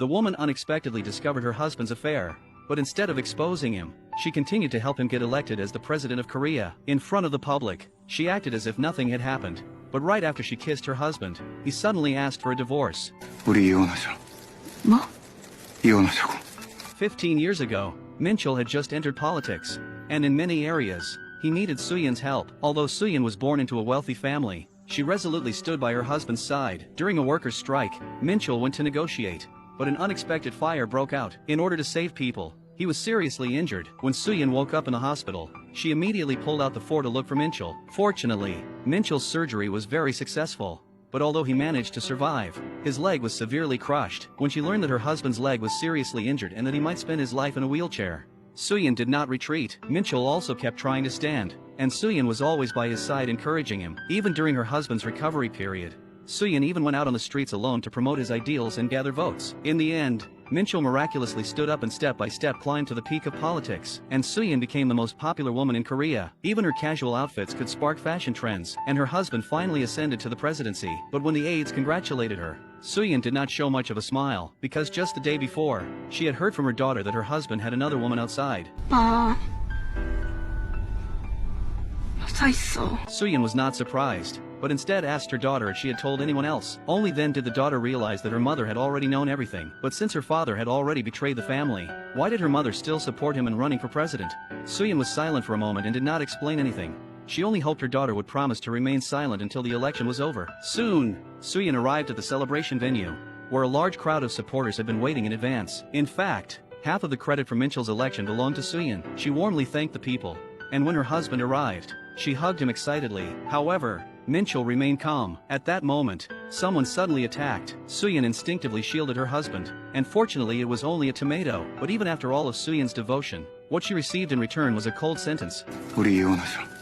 The woman unexpectedly discovered her husband's affair, but instead of exposing him, she continued to help him get elected as the president of Korea. In front of the public, she acted as if nothing had happened, but right after she kissed her husband, he suddenly asked for a divorce. 우리 이혼하자. 뭐? 이혼하자고. 15 years ago, Minchul had just entered politics, and in many areas, he needed Suyeon's help. Although Suyeon was born into a wealthy family, she resolutely stood by her husband's side. During a workers' strike, Minchul went to negotiate, but an unexpected fire broke out. In order to save people, he was seriously injured. When Suyeon woke up in the hospital, she immediately pulled out the phone to look for Minchul. Fortunately, Minchul's surgery was very successful, but although he managed to survive, his leg was severely crushed. When she learned that her husband's leg was seriously injured and that he might spend his life in a wheelchair, Suyeon did not retreat. Minchul also kept trying to stand, and Suyeon was always by his side encouraging him. Even during her husband's recovery period, Suyeon even went out on the streets alone to promote his ideals and gather votes. In the end, Minchul miraculously stood up and step by step climbed to the peak of politics, and Suyeon became the most popular woman in Korea. Even her casual outfits could spark fashion trends, and her husband finally ascended to the presidency. But when the aides congratulated her, Suyeon did not show much of a smile, because just the day before, she had heard from her daughter that her husband had another woman outside. 여자 있어. Suyeon was not surprised, but instead asked her daughter if she had told anyone else. Only then did the daughter realize that her mother had already known everything. But since her father had already betrayed the family, why did her mother still support him in running for president? Suyeon was silent for a moment and did not explain anything. She only hoped her daughter would promise to remain silent until the election was over. Soon, Suyeon arrived at the celebration venue, where a large crowd of supporters had been waiting in advance. In fact, half of the credit for Minchul's election belonged to Suyeon. She warmly thanked the people, and when her husband arrived, she hugged him excitedly. However, Minchul remained calm. At that moment, someone suddenly attacked. Suyeon instinctively shielded her husband, and fortunately it was only a tomato. But even after all of Suyeon's devotion, what she received in return was a cold sentence. 우리 이혼하자.